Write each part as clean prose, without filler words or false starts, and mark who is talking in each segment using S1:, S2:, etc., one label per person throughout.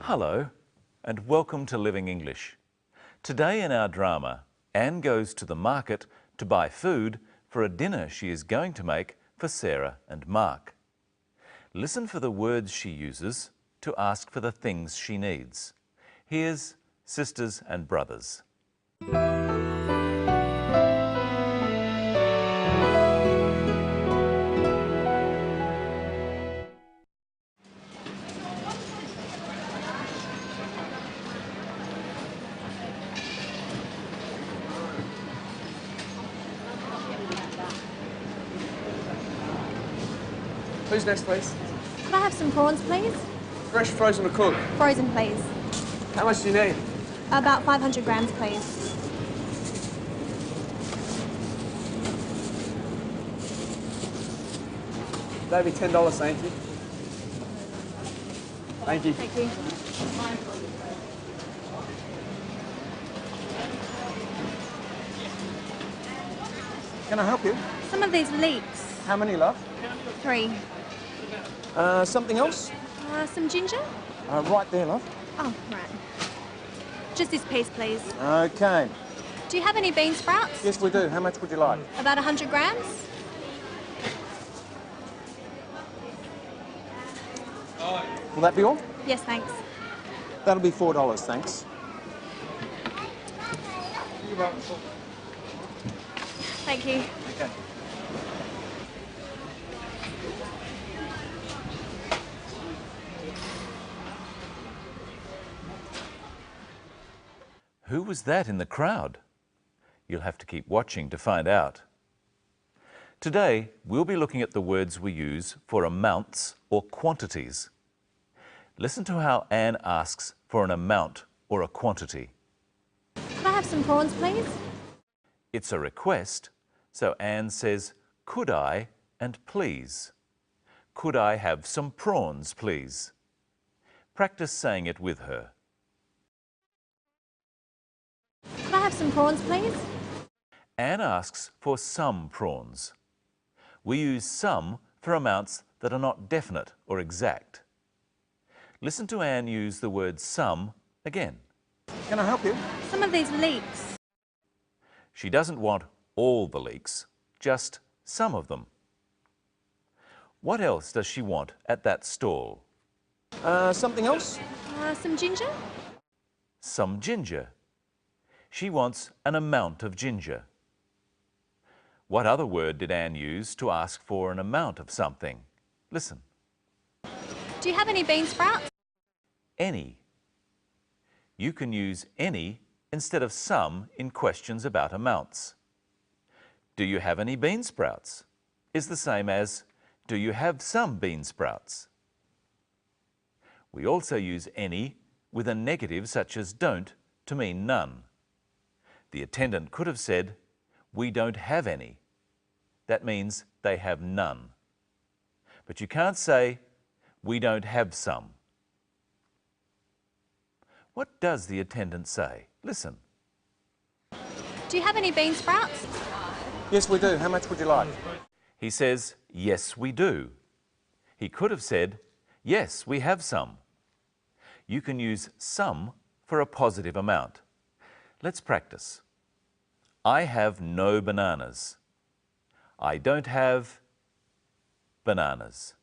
S1: Hello and welcome to Living English. Today in our drama, Anne goes to the market to buy food for a dinner she is going to make for Sarah and Mark. Listen for the words she uses to ask for the things she needs. Here's Sisters and Brothers.
S2: Who's next, please?
S3: Could I have some prawns, please?
S2: Fresh, frozen or cooked?
S3: Frozen, please.
S2: How much do you need?
S3: About 500 grams, please.
S2: That'd be $10, thank you. Thank you.
S3: Thank you.
S2: Can I help you?
S3: Some of these leeks.
S2: How many, love?
S3: 3.
S2: Something else?
S3: Some ginger?
S2: Right there, love.
S3: Oh, right. Just this piece, please.
S2: Okay.
S3: Do you have any bean sprouts?
S2: Yes, we do. How much would you like?
S3: About 100 grams?
S2: Will that be all?
S3: Yes, thanks.
S2: That'll be $4, thanks.
S3: Thank you.
S2: Okay.
S1: Who was that in the crowd? You'll have to keep watching to find out. Today, we'll be looking at the words we use for amounts or quantities. Listen to how Anne asks for an amount or a quantity.
S3: Could I have some prawns, please?
S1: It's a request, so Anne says, "Could I?" and "please." Could I have some prawns, please? Practice saying it with her.
S3: Could I have some prawns, please?
S1: Anne asks for some prawns. We use some for amounts that are not definite or exact. Listen to Anne use the word some again.
S2: Can I help you?
S3: Some of these leeks.
S1: She doesn't want all the leeks, just some of them. What else does she want at that stall?
S2: Something else?
S3: Some ginger?
S1: Some ginger. She wants an amount of ginger. What other word did Anne use to ask for an amount of something? Listen.
S3: Do you have any bean sprouts?
S1: Any. You can use any instead of some in questions about amounts. Do you have any bean sprouts? Is the same as, do you have some bean sprouts? We also use any with a negative such as don't to mean none. The attendant could have said, we don't have any. That means they have none. But you can't say, we don't have some. What does the attendant say? Listen.
S3: Do you have any bean sprouts?
S2: Yes, we do. How much would you like?
S1: He says, yes, we do. He could have said, yes, we have some. You can use some for a positive amount. Let's practice. I have no bananas. I don't have bananas.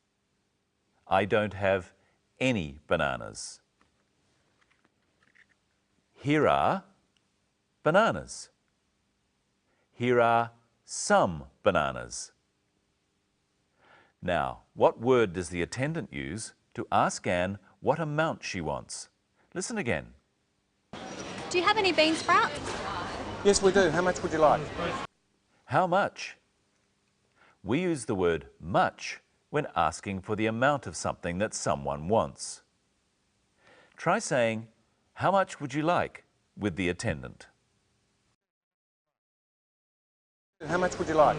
S1: I don't have any bananas. Here are bananas. Here are some bananas. Now, what word does the attendant use to ask Anne what amount she wants? Listen again.
S3: Do you have any bean sprouts?
S2: Yes, we do. How much would you like?
S1: How much? We use the word much when asking for the amount of something that someone wants. Try saying, how much would you like, with the attendant?
S2: How much would you like?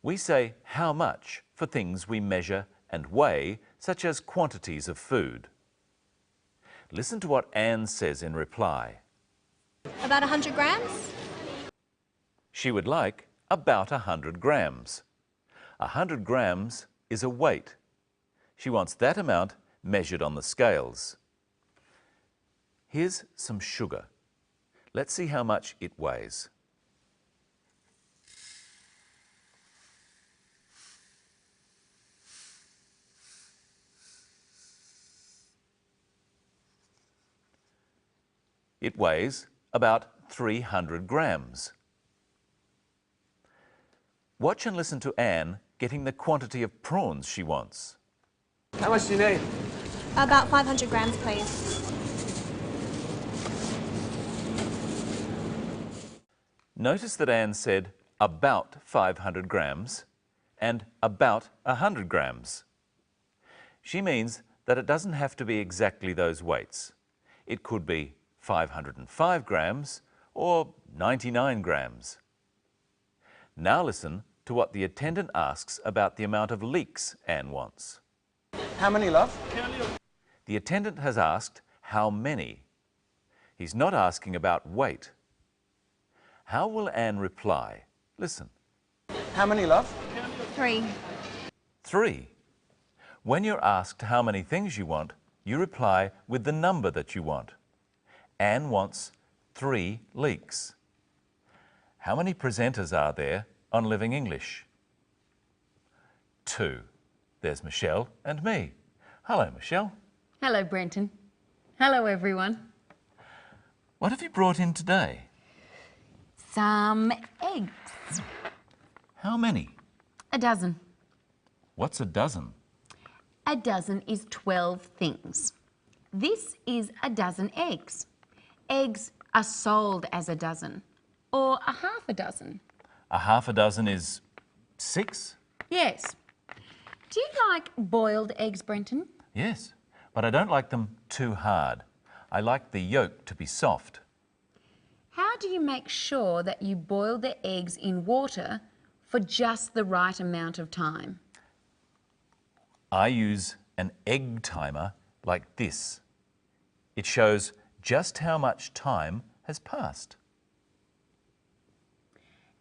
S1: We say how much for things we measure and weigh, such as quantities of food. Listen to what Anne says in reply.
S3: About 100 grams?
S1: She would like about 100 grams. 100 grams is a weight. She wants that amount measured on the scales. Here's some sugar. Let's see how much it weighs. It weighs about 300 grams. Watch and listen to Anne getting the quantity of prawns she wants.
S2: How much do you need?
S3: About 500 grams, please.
S1: Notice that Anne said about 500 grams and about 100 grams. She means that it doesn't have to be exactly those weights. It could be 505 grams or 99 grams. Now listen to what the attendant asks about the amount of leeks Anne wants.
S2: How many, love?
S1: The attendant has asked how many. He's not asking about weight. How will Anne reply? Listen.
S2: How many, love?
S3: 3.
S1: 3. When you're asked how many things you want, you reply with the number that you want. Anne wants 3 leeks. How many presenters are there on Living English? 2. There's Michelle and me. Hello, Michelle.
S4: Hello, Brenton. Hello, everyone.
S1: What have you brought in today?
S4: Some eggs.
S1: How many?
S4: A dozen.
S1: What's a dozen?
S4: A dozen is 12 things. This is a dozen eggs. Eggs are sold as a dozen, or a half a dozen.
S1: A half a dozen is 6?
S4: Yes. Do you like boiled eggs, Brenton?
S1: Yes, but I don't like them too hard. I like the yolk to be soft.
S4: How do you make sure that you boil the eggs in water for just the right amount of time?
S1: I use an egg timer like this. It shows just how much time has passed.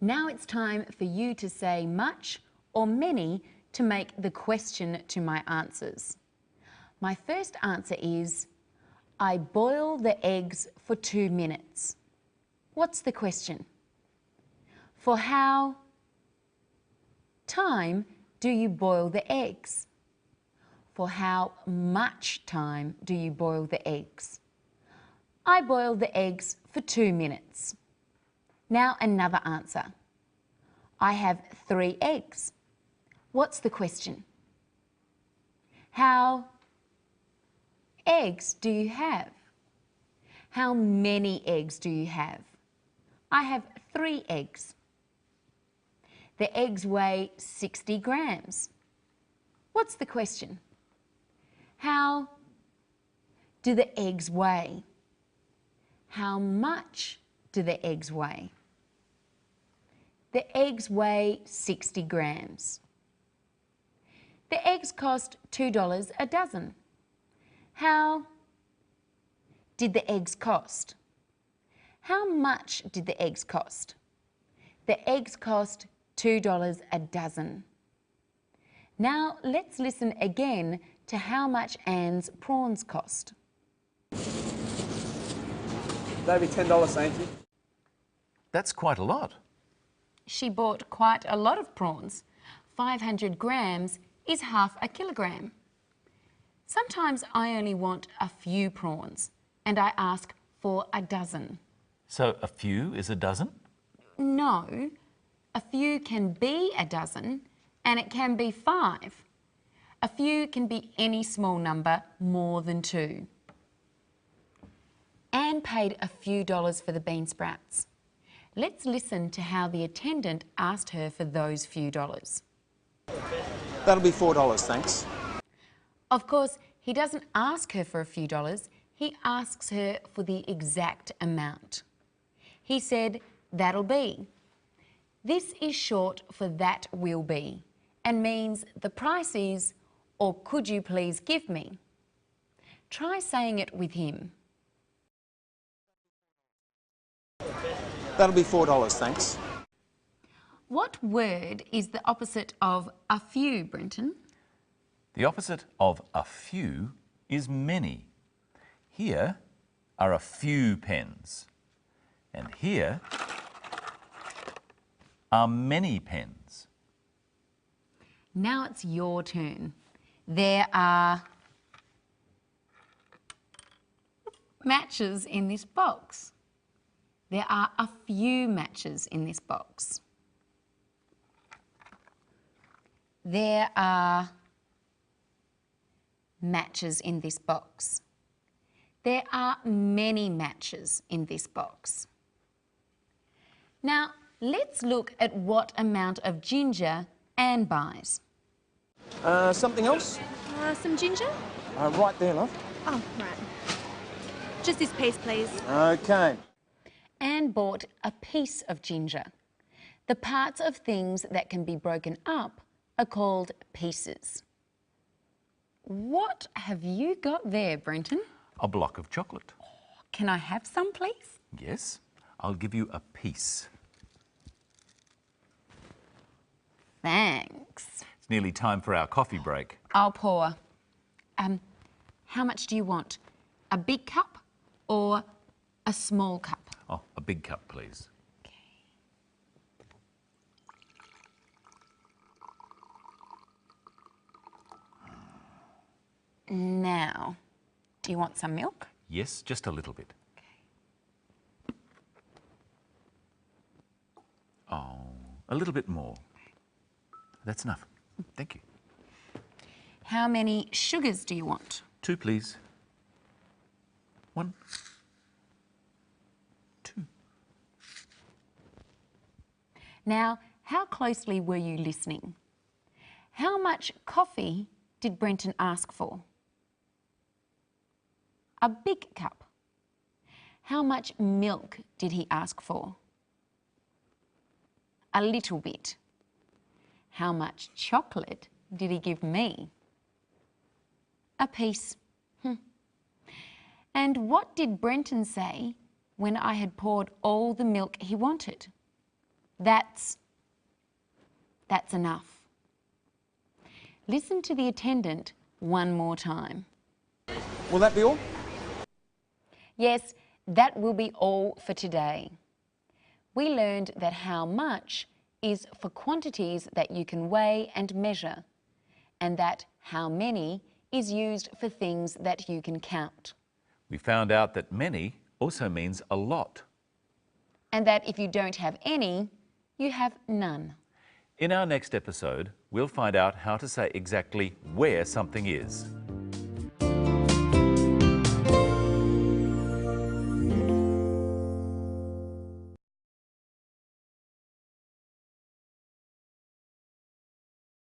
S4: Now it's time for you to say much or many to make the question to my answers. My first answer is, I boil the eggs for 2 minutes. What's the question? For how time do you boil the eggs? For how much time do you boil the eggs? I boil the eggs for 2 minutes. Now another answer. I have 3 eggs. What's the question? How eggs do you have? How many eggs do you have? I have 3 eggs. The eggs weigh 60 grams. What's the question? How do the eggs weigh? How much do the eggs weigh? The eggs weigh 60 grams. The eggs cost $2 a dozen. How did the eggs cost? How much did the eggs cost? The eggs cost $2 a dozen. Now let's listen again to how much Anne's prawns cost.
S2: That'd be $10, thank you.
S1: That's quite a lot.
S4: She bought quite a lot of prawns. 500 grams is half a kilogram. Sometimes I only want a few prawns and I ask for a dozen.
S1: So a few is a dozen?
S4: No, a few can be a dozen and it can be 5. A few can be any small number more than 2. Anne paid a few dollars for the bean sprouts. Let's listen to how the attendant asked her for those few dollars.
S2: That'll be $4, thanks.
S4: Of course, he doesn't ask her for a few dollars, he asks her for the exact amount. He said, that'll be. This is short for that will be and means the price is, or could you please give me? Try saying it with him.
S2: That'll be $4, thanks.
S4: What word is the opposite of a few, Brenton?
S1: The opposite of a few is many. Here, are a few pens. And here are many pens.
S4: Now it's your turn. There are matches in this box. There are a few matches in this box. There are matches in this box. There are many matches in this box. Now, let's look at what amount of ginger Anne buys.
S2: Something else?
S3: Some ginger?
S2: Right there, love.
S3: Oh, right. Just this paste, please.
S2: Okay.
S4: Anne bought a piece of ginger. The parts of things that can be broken up are called pieces. What have you got there, Brenton?
S1: A block of chocolate.
S4: Can I have some, please?
S1: Yes, I'll give you a piece.
S4: Thanks.
S1: It's nearly time for our coffee break.
S4: I'll pour. How much do you want? A big cup or a small cup?
S1: Oh, a big cup, please.
S4: Now, do you want some milk?
S1: Yes, just a little bit. Oh, a little bit more. That's enough. Thank you.
S4: How many sugars do you want?
S1: 2, please. 1, 2.
S4: Now, how closely were you listening? How much coffee did Brenton ask for? A big cup. How much milk did he ask for? A little bit. How much chocolate did he give me? A piece. And what did Brenton say when I had poured all the milk he wanted? That's enough. Listen to the attendant one more time.
S2: Will that be all?
S4: Yes, that will be all for today. We learned that how much is for quantities that you can weigh and measure, and that how many is used for things that you can count.
S1: We found out that many also means a lot.
S4: And that if you don't have any, you have none.
S1: In our next episode, we'll find out how to say exactly where something is.